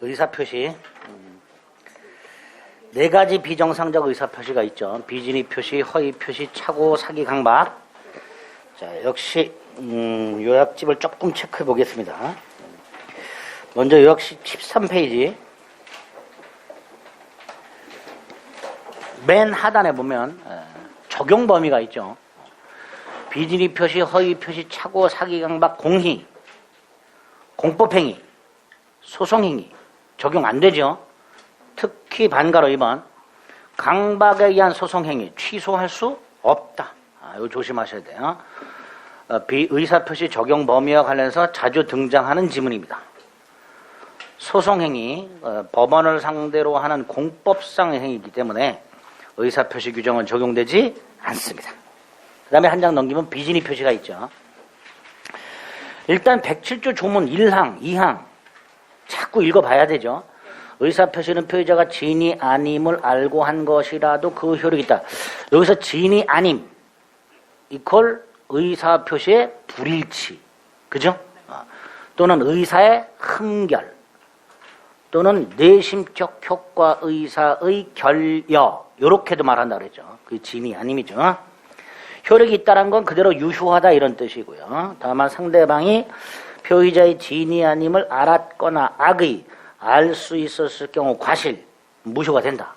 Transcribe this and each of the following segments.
의사표시. 네 가지 비정상적 의사표시가 있죠. 비진의 표시, 허위 표시, 착오, 사기, 강박. 자, 역시 요약집을 조금 체크해 보겠습니다. 먼저 요약집 13페이지. 맨 하단에 보면 적용 범위가 있죠. 비진의 표시, 허위 표시, 착오, 사기, 강박, 공희, 공법행위, 소송행위 적용 안 되죠. 특히 반가로 2번 강박에 의한 소송행위 취소할 수 없다. 이거 조심하셔야 돼요. 비의사표시 적용 범위와 관련해서 자주 등장하는 지문입니다. 소송행위, 법원을 상대로 하는 공법상 행위이기 때문에 의사표시 규정은 적용되지 않습니다. 그 다음에 한 장 넘기면 비진의 표시가 있죠. 일단 107조 조문 1항, 2항 자꾸 읽어봐야 되죠. 의사표시는 표의자가 진이 아님을 알고 한 것이라도 그 효력이 있다. 여기서 진이 아님 이퀄 의사표시의 불일치, 그죠? 또는 의사의 흠결, 또는 내심적 효과 의사의 결여, 요렇게도 말한다 그랬죠. 그 진이 아님이죠. 효력이 있다는 건 그대로 유효하다 이런 뜻이고요. 다만 상대방이 표의자의 진이 아님을 알았거나 악의 알 수 있었을 경우 과실, 무효가 된다.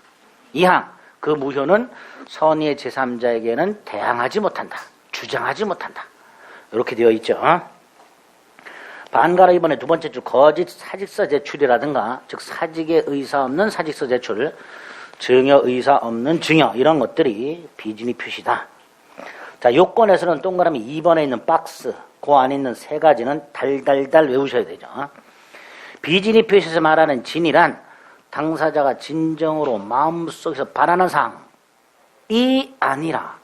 2항, 그 무효는 선의의 제3자에게는 대항하지 못한다. 주장하지 못한다. 이렇게 되어 있죠. 반가로 이번에 두 번째 줄 거짓 사직서 제출이라든가 즉 사직의 의사 없는 사직서 제출, 증여 의사 없는 증여 이런 것들이 비진의 표시다. 자, 요건에서는 동그라미 2번에 있는 박스 그 안에 있는 세 가지는 달달달 외우셔야 되죠. 비진의 표시에서 말하는 진이란 당사자가 진정으로 마음속에서 바라는 사항이 아니라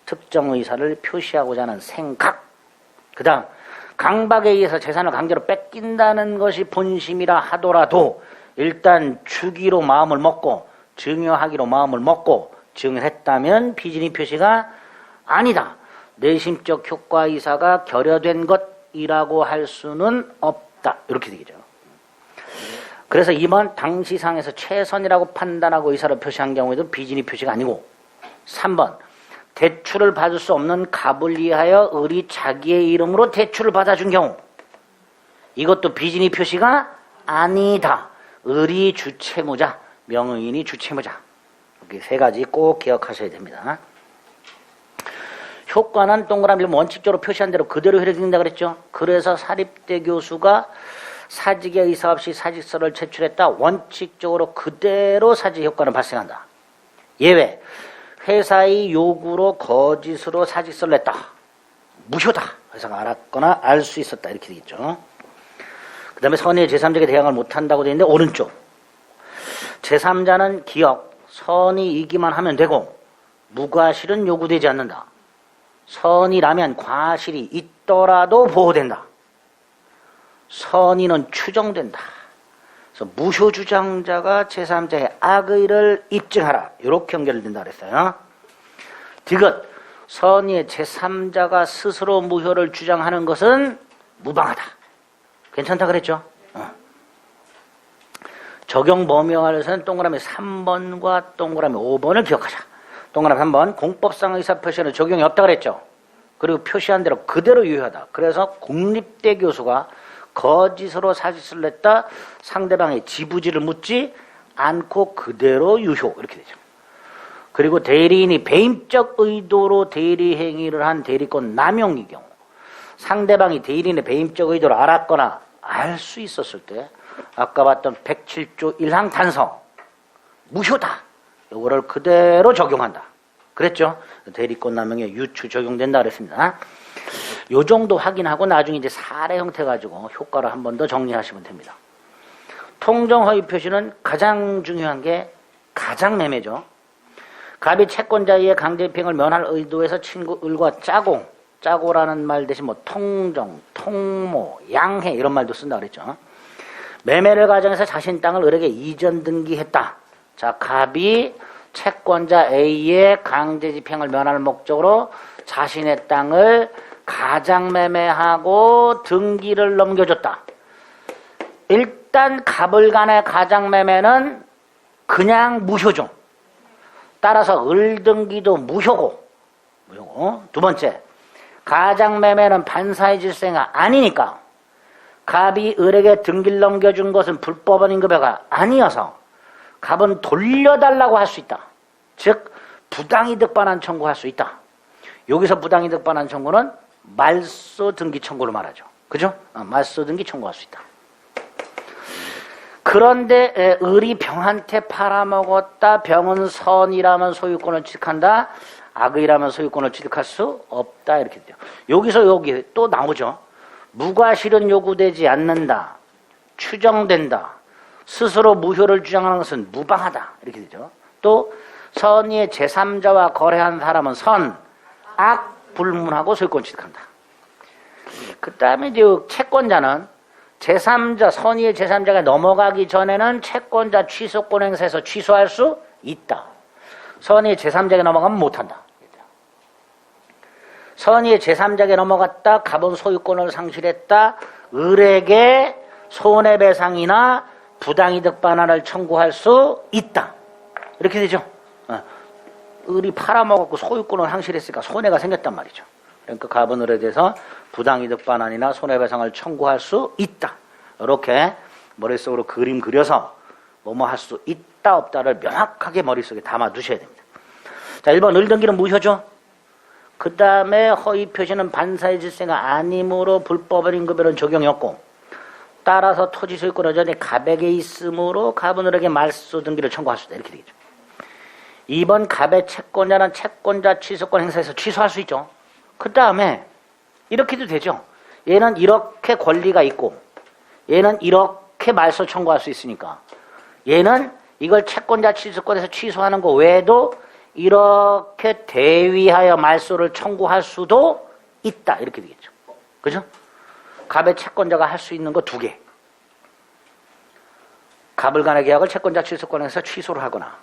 특정 의사를 표시하고자 하는 생각. 그 다음 강박에 의해서 재산을 강제로 뺏긴다는 것이 본심이라 하더라도 일단 주기로 마음을 먹고 증여하기로 마음을 먹고 증여했다면 비진의 표시가 아니다. 내심적 효과 의사가 결여된 것이라고 할 수는 없다. 이렇게 되겠죠. 그래서 2번 당시상에서 최선이라고 판단하고 의사를 표시한 경우에도 비진의 표시가 아니고 3번 대출을 받을 수 없는 갑을 위하여 을이 자기의 이름으로 대출을 받아준 경우 이것도 비진의 표시가 아니다. 을이 주채무자, 명의인이 주채무자. 이렇게 세 가지 꼭 기억하셔야 됩니다. 효과는 동그라미 원칙적으로 표시한 대로 그대로 효력된다 그랬죠. 그래서 사립대 교수가 사직의 의사 없이 사직서를 제출했다. 원칙적으로 그대로 사직 효과는 발생한다. 예외. 회사의 요구로 거짓으로 사직서를 냈다. 무효다. 회사가 알았거나 알 수 있었다. 이렇게 되겠죠. 그 다음에 선의의 제3자에게 대항을 못한다고 되어 있는데 오른쪽. 제3자는 기억, 선의이기만 하면 되고 무과실은 요구되지 않는다. 선의라면 과실이 있더라도 보호된다. 선의는 추정된다. 그래서 무효주장자가 제3자의 악의를 입증하라. 이렇게 연결된다 그랬어요. 디귿, 선의의 제3자가 스스로 무효를 주장하는 것은 무방하다. 괜찮다 그랬죠? 적용 범위와 관련해서는 동그라미 3번과 동그라미 5번을 기억하자. 동그라미 3번, 공법상 의사표시는 적용이 없다 그랬죠? 그리고 표시한 대로 그대로 유효하다. 그래서 국립대 교수가 거짓으로 사직서를 냈다. 상대방의 지부지를 묻지 않고 그대로 유효. 이렇게 되죠. 그리고 대리인이 배임적 의도로 대리 행위를 한 대리권 남용의 경우 상대방이 대리인의 배임적 의도를 알았거나 알 수 있었을 때 아까 봤던 107조 1항 단서 무효다. 이거를 그대로 적용한다. 그랬죠? 대리권 남용에 유추 적용된다 그랬습니다. 요 정도 확인하고 나중에 이제 사례 형태 가지고 효과를 한 번 더 정리하시면 됩니다. 통정 허위 표시는 가장 중요한 게 가장매매죠. 갑이 채권자의 강제집행을 면할 의도에서 친구 을과 짜고라는 말 대신 뭐 통정, 통모, 양해 이런 말도 쓴다 그랬죠. 매매를 가정해서 자신 땅을 을에게 이전 등기했다. 자, 갑이 채권자 A의 강제집행을 면할 목적으로 자신의 땅을 가장매매하고 등기를 넘겨줬다. 일단 갑을 간의 가장매매는 그냥 무효죠. 따라서 을등기도 무효고. 두 번째, 가장매매는 반사의 질서가 아니니까 갑이 을에게 등기를 넘겨준 것은 불법한 임급여가 아니어서 갑은 돌려달라고 할 수 있다. 즉 부당이득 반환 청구할 수 있다. 여기서 부당이득 반환 청구는 말소 등기 청구를 말하죠. 그죠? 말소 등기 청구할 수 있다. 그런데 을이 병한테 팔아먹었다. 병은 선이라면 소유권을 취득한다. 악의라면 소유권을 취득할 수 없다. 이렇게 돼요. 여기서 여기 또 나오죠. 무과실은 요구되지 않는다. 추정된다. 스스로 무효를 주장하는 것은 무방하다. 이렇게 되죠. 또 선의의 제3자와 거래한 사람은 선, 악, 불문하고 소유권 취득한다. 그 다음에 이제 채권자는 제3자, 선의의 제3자가 넘어가기 전에는 채권자 취소권 행사에서 취소할 수 있다. 선의의 제3자에게 넘어가면 못한다. 선의의 제3자에게 넘어갔다. 갑은 소유권을 상실했다. 을에게 손해배상이나 부당이득 반환을 청구할 수 있다. 이렇게 되죠. 을이 팔아먹었고 소유권을 상실했으니까 손해가 생겼단 말이죠. 그러니까 갑은 을에 대해서 부당이득 반환이나 손해배상을 청구할 수 있다. 이렇게 머릿속으로 그림 그려서 뭐뭐 할 수 있다 없다를 명확하게 머릿속에 담아 두셔야 됩니다. 자, 1번 을등기는 무효죠. 그 다음에 허위 표시는 반사의 질서가 아니므로 불법의 임급여는 적용이 없고, 따라서 토지 소유권 여전히 갑에게 있으므로 갑은 을에게 말소 등기를 청구할 수 있다. 이렇게 되겠죠. 2번 갑의 채권자는 채권자 취소권 행사에서 취소할 수 있죠. 그 다음에 이렇게도 되죠. 얘는 이렇게 권리가 있고 얘는 이렇게 말소 청구할 수 있으니까 얘는 이걸 채권자 취소권에서 취소하는 거 외에도 이렇게 대위하여 말소를 청구할 수도 있다. 이렇게 되겠죠. 그죠? 갑의 채권자가 할 수 있는 거 2개. 갑을 간의 계약을 채권자 취소권에서 취소를 하거나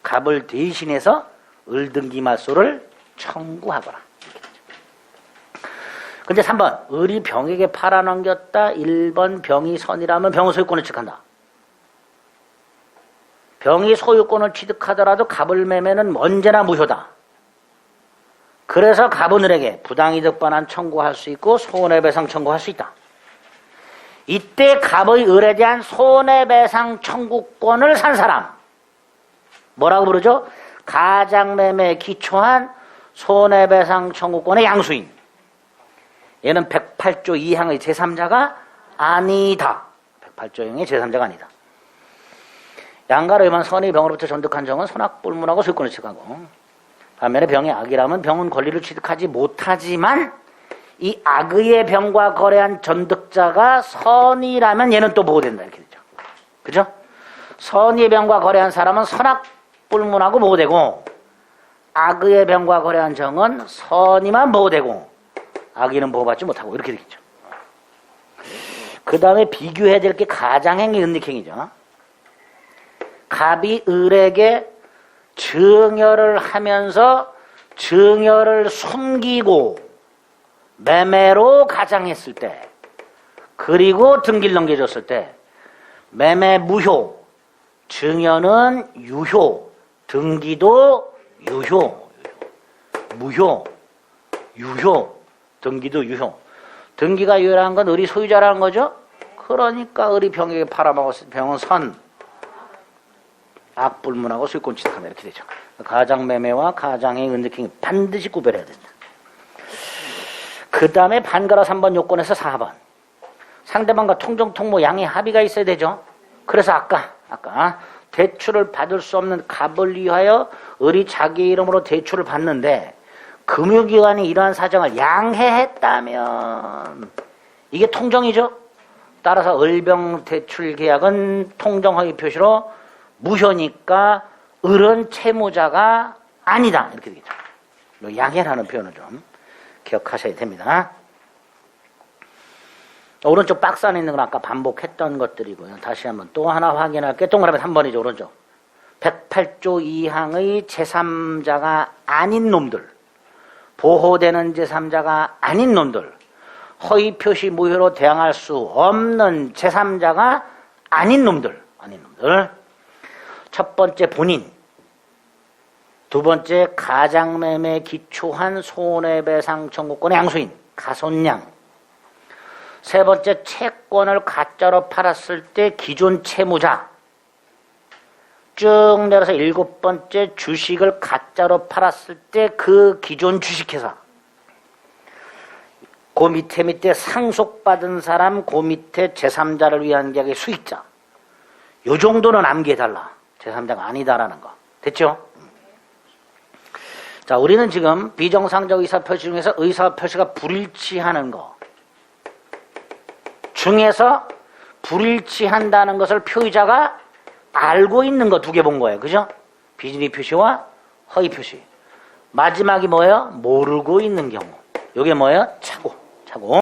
갑을 대신해서 을등기 말소를 청구하거나. 근데 3번 을이 병에게 팔아넘겼다. 1번 병이 선이라면 병은 소유권을 취득한다. 병이 소유권을 취득하더라도 갑을 매매는 언제나 무효다. 그래서 갑은 을에게 부당이득 반환 청구할 수 있고 손해배상 청구할 수 있다. 이때 갑의 을에 대한 손해배상 청구권을 산 사람 뭐라고 부르죠? 가장매매에 기초한 손해배상 청구권의 양수인. 얘는 108조 2항의 제3자가 아니다. 108조형의 제3자가 아니다. 양가로 임한 선의 병으로부터 전득한 정은 선악불문하고 소유권을 취득하고, 반면에 병이 악이라면 병은 권리를 취득하지 못하지만 이 악의의 병과 거래한 전득자가 선이라면 얘는 또 보호된다. 이렇게 되죠. 그죠? 선의의 병과 거래한 사람은 선악불문하고 보호되고, 악의의 병과 거래한 정은 선이만 보호되고 악의는 보호받지 못하고, 이렇게 되겠죠. 그 다음에 비교해야 될 게 가장행위, 은닉행위죠. 갑이 을에게 증여를 하면서 증여를 숨기고 매매로 가장했을 때, 그리고 등기를 넘겨줬을 때 매매 무효, 증여는 유효, 등기도 유효, 무효, 유효, 등기도 유효. 등기가 유효한 건 을이 소유자라는 거죠. 그러니까 을이 병에게 팔아먹었을 때 병은 선, 악불문하고 소유권 취득한다. 이렇게 되죠. 가장매매와 가장의 은닉행위 반드시 구별해야 된다. 그 다음에 반가라 3번 요건에서 4번. 상대방과 통정통모 양의 합의가 있어야 되죠. 그래서 아까 대출을 받을 수 없는 갑을 위하여 을이 자기 이름으로 대출을 받는데 금융기관이 이러한 사정을 양해했다면 이게 통정이죠. 따라서 을병 대출 계약은 통정허위 표시로 무효니까 을은 채무자가 아니다. 이렇게 되겠죠. 양해라는 표현을 좀 기억하셔야 됩니다. 오른쪽 박스 안에 있는 건 아까 반복했던 것들이고요. 다시 한번 또 하나 확인할게요. 동그라미 3번이죠. 오른쪽. 108조 2항의 제3자가 아닌 놈들, 보호되는 제3자가 아닌 놈들, 허위 표시 무효로 대항할 수 없는 제3자가 아닌 놈들. 첫 번째 본인. 두 번째 가장매매에 기초한 손해배상 청구권의 양수인 가손양. 세 번째 채권을 가짜로 팔았을 때 기존 채무자. 쭉 내려서 일곱 번째 주식을 가짜로 팔았을 때 그 기존 주식회사. 그 밑에 상속받은 사람, 그 밑에 제3자를 위한 계약의 수익자. 요 정도는 암기해달라. 제3자가 아니다라는 거. 됐죠? 자, 우리는 지금 비정상적 의사표시 중에서 의사표시가 불일치하는 거 중에서 불일치한다는 것을 표의자가 알고 있는 거 두 개 본 거예요. 그죠? 비진의 표시와 허위 표시. 마지막이 뭐예요? 모르고 있는 경우. 요게 뭐예요? 착오.